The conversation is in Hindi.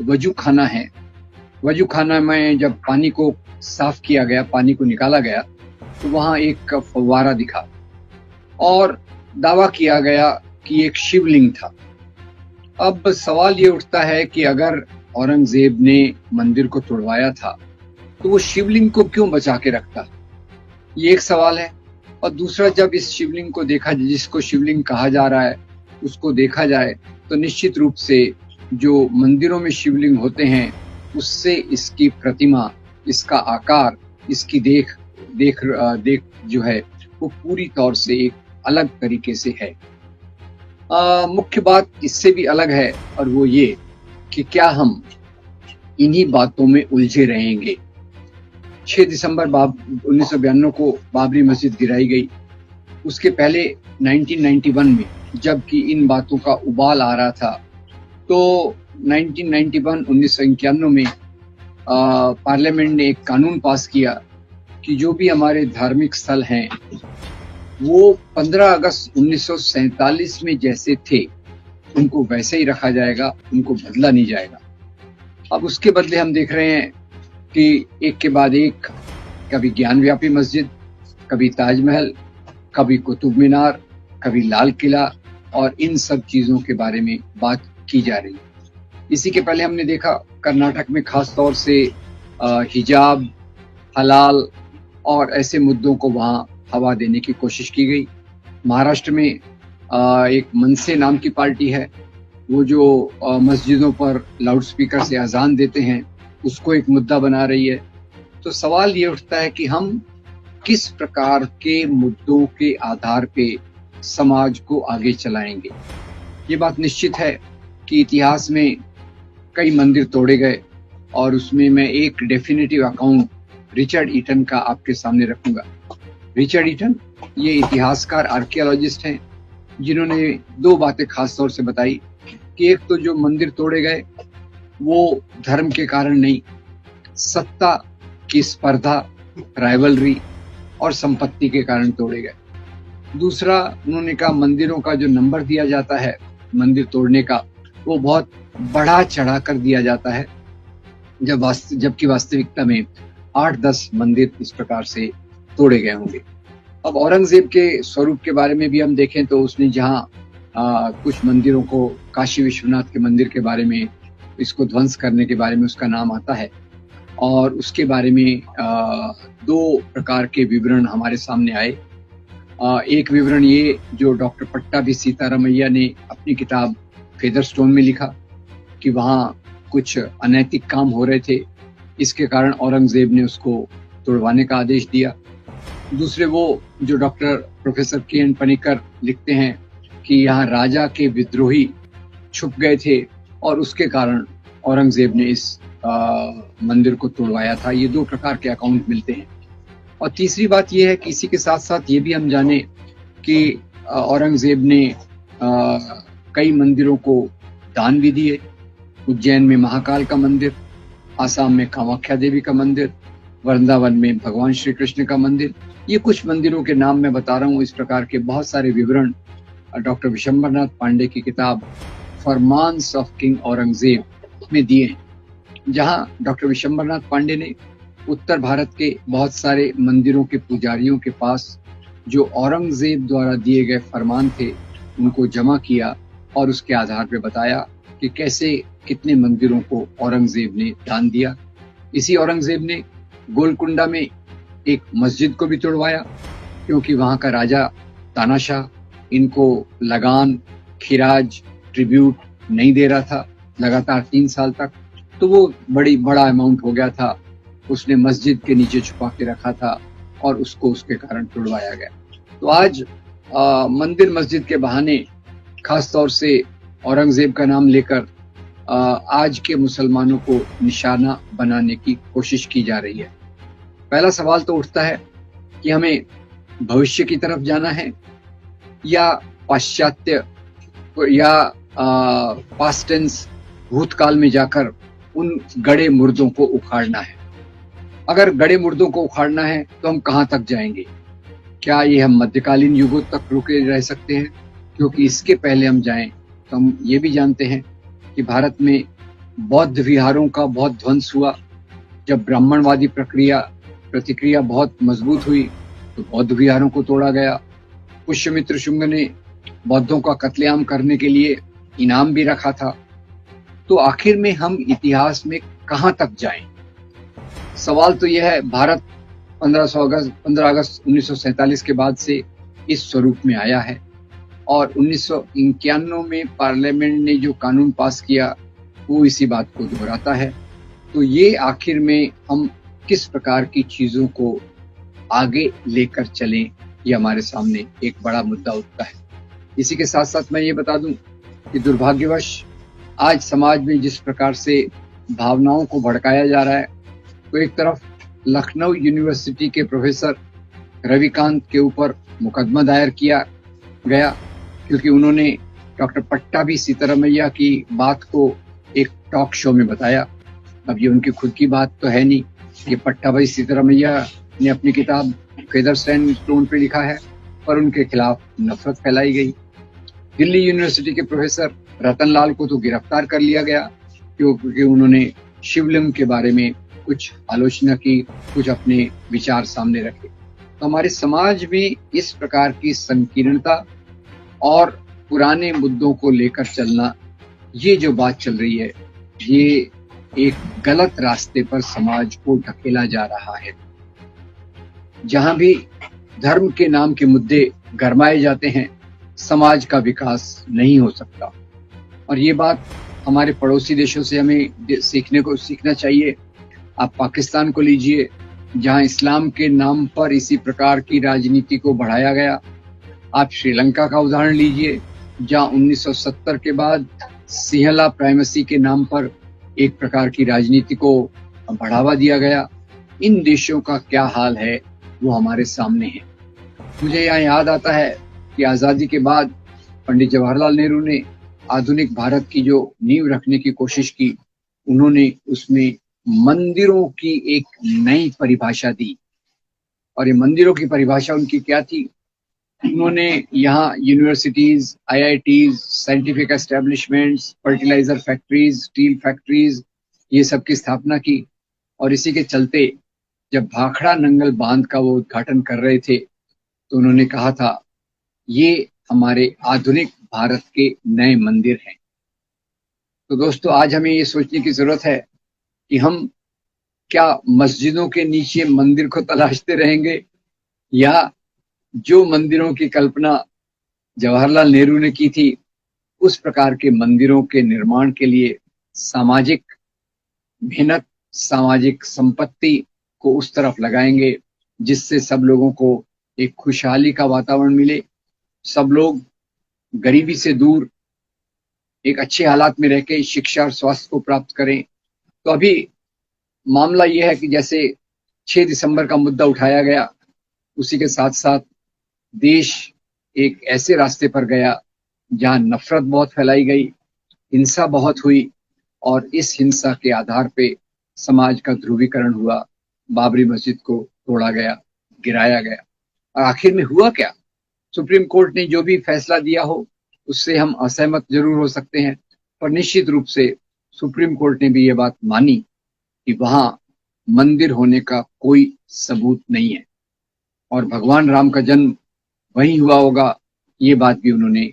वजू खाना है। वजू खाना में जब पानी को साफ किया गया, पानी को निकाला गया, तो वहां एक फव्वारा दिखा और दावा किया गया कि एक शिवलिंग था। अब सवाल ये उठता है कि अगर औरंगजेब ने मंदिर को तोड़वाया था तो वो शिवलिंग को क्यों बचा के रखता, ये एक सवाल है। और दूसरा, जब इस शिवलिंग को देखा, जिसको शिवलिंग कहा जा रहा है, उसको देखा जाए तो निश्चित रूप से जो मंदिरों में शिवलिंग होते हैं उससे इसकी प्रतिमा, इसका आकार, इसकी देख जो है वो पूरी तौर से एक अलग तरीके से है। मुख्य बात इससे भी अलग है और वो ये कि क्या हम इन्हीं बातों में उलझे रहेंगे। 6 दिसंबर 1992 को बाबरी मस्जिद गिराई गई। उसके पहले 1991 में जबकि इन बातों का उबाल आ रहा था, तो 1991 में पार्लियामेंट ने एक कानून पास किया कि जो भी हमारे धार्मिक स्थल हैं वो 15 अगस्त 1947 में जैसे थे उनको वैसे ही रखा जाएगा, उनको बदला नहीं जाएगा। अब उसके बदले हम देख रहे हैं कि एक के बाद एक, कभी ज्ञानव्यापी मस्जिद, कभी ताजमहल, कभी कुतुब मीनार, कभी लाल किला, और इन सब चीजों के बारे में बात की जा रही है। इसी के पहले हमने देखा कर्नाटक में खास तौर से हिजाब, हलाल और ऐसे मुद्दों को वहां हवा देने की कोशिश की गई। महाराष्ट्र में एक मनसे नाम की पार्टी है, वो जो मस्जिदों पर लाउडस्पीकर से अजान देते हैं उसको एक मुद्दा बना रही है। तो सवाल ये उठता है कि हम किस प्रकार के मुद्दों के आधार पे समाज को आगे चलाएंगे। ये बात निश्चित है कि इतिहास में कई मंदिर तोड़े गए और उसमें मैं एक डेफिनेटिव अकाउंट रिचर्ड ईटन का आपके सामने रखूंगा। रिचर्ड ईटन ये इतिहासकार, आर्कियोलॉजिस्ट हैं, जिन्होंने 2 बातें खास तौर से बताई कि एक तो जो मंदिर तोड़े गए वो धर्म के कारण नहीं, सत्ता की स्पर्धा, राइवलरी और संपत्ति के कारण तोड़े गए। दूसरा, उन्होंने कहा मंदिरों का जो नंबर दिया जाता है मंदिर तोड़ने का, वो बहुत बढ़ा चढ़ा कर दिया जाता है, जबकि वास्तविकता में 8-10 मंदिर इस प्रकार से तोड़े गए होंगे। अब औरंगजेब के स्वरूप के बारे में भी हम देखें तो उसने जहाँ कुछ मंदिरों को, काशी विश्वनाथ के मंदिर के बारे में, इसको ध्वंस करने के बारे में उसका नाम आता है और उसके बारे में 2 प्रकार के विवरण हमारे सामने आए। एक विवरण ये जो डॉक्टर पट्टाभी सीतारामैया ने अपनी किताब फेदरस्टोन में लिखा कि वहाँ कुछ अनैतिक काम हो रहे थे, इसके कारण औरंगजेब ने उसको तोड़वाने का आदेश दिया। दूसरे वो जो डॉक्टर प्रोफेसर के.एन. पनिकर लिखते हैं कि यहाँ राजा के विद्रोही छुप गए थे और उसके कारण औरंगजेब ने इस मंदिर को तोड़वाया था। ये 2 प्रकार के अकाउंट मिलते हैं। और तीसरी बात यह है कि इसी के साथ साथ ये भी हम जाने कि औरंगजेब ने कई मंदिरों को दान भी दिए। उज्जैन में महाकाल का मंदिर, आसाम में कामाख्या देवी का मंदिर, वृंदावन में भगवान श्री कृष्ण का मंदिर, ये कुछ मंदिरों के नाम मैं बता रहा हूँ। इस प्रकार के बहुत सारे विवरण डॉक्टर विशंबरनाथ पांडे की किताब फरमान्स ऑफ किंग औरंगजेब में दिए हैं, जहाँ डॉक्टर विशंबरनाथ पांडे ने उत्तर भारत के बहुत सारे मंदिरों के पुजारियों के पास जो औरंगजेब द्वारा दिए गए फरमान थे उनको जमा किया और उसके आधार पर बताया कि कैसे कितने मंदिरों को औरंगजेब ने दान दिया। इसी औरंगजेब ने गोलकुंडा में एक मस्जिद को भी तोड़वाया क्योंकि वहां का राजा तानाशाह इनको लगान, खिराज, ट्रिब्यूट नहीं दे रहा था लगातार 3 साल तक। तो वो बड़ा अमाउंट हो गया था, उसने मस्जिद के नीचे छुपा के रखा था और उसको उसके कारण तोड़वाया गया। तो आज मंदिर मस्जिद के बहाने खास तौर से औरंगजेब का नाम लेकर आज के मुसलमानों को निशाना बनाने की कोशिश की जा रही है। पहला सवाल तो उठता है कि हमें भविष्य की तरफ जाना है या पाश्चात्य या पास्ट टेंस भूतकाल में जाकर उन गड़े मुर्दों को उखाड़ना है। अगर गड़े मुर्दों को उखाड़ना है तो हम कहाँ तक जाएंगे? क्या ये हम मध्यकालीन युगों तक रुके रह सकते हैं? क्योंकि इसके पहले हम जाएं तो हम ये भी जानते हैं कि भारत में बौद्ध विहारों का बहुत ध्वंस हुआ। जब ब्राह्मणवादी प्रतिक्रिया बहुत मजबूत हुई तो बौद्ध विहारों को तोड़ा गया। पुष्यमित्र शुंग ने बौद्धों का कत्लेआम करने के लिए इनाम भी रखा था। तो आखिर में हम इतिहास में कहां तक जाएं? सवाल तो यह है, भारत 15 अगस्त 1947 के बाद से इस स्वरूप में आया है और 1991 में पार्लियामेंट ने जो कानून पास किया वो इसी बात को दोहराता है। तो ये आखिर में हम किस प्रकार की चीजों को आगे लेकर चलें, ये हमारे सामने एक बड़ा मुद्दा उठता है। इसी के साथ साथ मैं ये बता दूं कि दुर्भाग्यवश आज समाज में जिस प्रकार से भावनाओं को भड़काया जा रहा है, तो एक तरफ लखनऊ यूनिवर्सिटी के प्रोफेसर रविकांत के ऊपर मुकदमा दायर किया गया क्योंकि उन्होंने डॉक्टर पट्टाभी सीतारामैया की बात को एक टॉक शो में बताया। अब ये उनकी खुद की बात तो है नहीं, ये पट्टाभी सीतारामैया ने अपनी किताब फेदर स्टोन पे लिखा है, पर उनके खिलाफ नफरत फैलाई गई। दिल्ली यूनिवर्सिटी के प्रोफेसर रतनलाल को तो गिरफ्तार कर लिया गया क्योंकि उन्होंने शिवलिंग के बारे में कुछ आलोचना की, कुछ अपने विचार सामने रखे। तो हमारे समाज में इस प्रकार की संकीर्णता और पुराने मुद्दों को लेकर चलना, ये जो बात चल रही है, ये एक गलत रास्ते पर समाज को ढकेला जा रहा है। जहां भी धर्म के नाम के मुद्दे गरमाए जाते हैं, समाज का विकास नहीं हो सकता। और ये बात हमारे पड़ोसी देशों से हमें सीखना चाहिए। आप पाकिस्तान को लीजिए, जहां इस्लाम के नाम पर इसी प्रकार की राजनीति को बढ़ाया गया। आप श्रीलंका का उदाहरण लीजिए, जहां 1970 के बाद सिंहला प्राइमेसी के नाम पर एक प्रकार की राजनीति को बढ़ावा दिया गया। इन देशों का क्या हाल है वो हमारे सामने है। मुझे यहाँ याद आता है कि आजादी के बाद पंडित जवाहरलाल नेहरू ने आधुनिक भारत की जो नींव रखने की कोशिश की, उन्होंने उसमें मंदिरों की एक नई परिभाषा दी। और ये मंदिरों की परिभाषा उनकी क्या थी? उन्होंने यहाँ universities, IITs, scientific establishments, fertiliser factories, steel factories, ये सब की स्थापना की। और इसी के चलते जब भाखड़ा नंगल बांध का वो उद्घाटन कर रहे थे तो उन्होंने कहा था, ये हमारे आधुनिक भारत के नए मंदिर हैं। तो दोस्तों, आज हमें ये सोचने की जरूरत है कि हम क्या मस्जिदों के नीचे मंदिर को तलाशते रहेंगे, या जो मंदिरों की कल्पना जवाहरलाल नेहरू ने की थी, उस प्रकार के मंदिरों के निर्माण के लिए सामाजिक मेहनत, सामाजिक संपत्ति को उस तरफ लगाएंगे जिससे सब लोगों को एक खुशहाली का वातावरण मिले, सब लोग गरीबी से दूर एक अच्छे हालात में रह के शिक्षा और स्वास्थ्य को प्राप्त करें। तो अभी मामला यह है कि जैसे 6 दिसंबर का मुद्दा उठाया गया, उसी के साथ साथ देश एक ऐसे रास्ते पर गया जहां नफरत बहुत फैलाई गई, हिंसा बहुत हुई और इस हिंसा के आधार पे समाज का ध्रुवीकरण हुआ, बाबरी मस्जिद को तोड़ा गया, गिराया गया। और आखिर में हुआ क्या? सुप्रीम कोर्ट ने जो भी फैसला दिया हो उससे हम असहमत जरूर हो सकते हैं, पर निश्चित रूप से सुप्रीम कोर्ट ने भी ये बात मानी कि वहां मंदिर होने का कोई सबूत नहीं है और भगवान राम का जन्म वहीं हुआ होगा, ये बात भी उन्होंने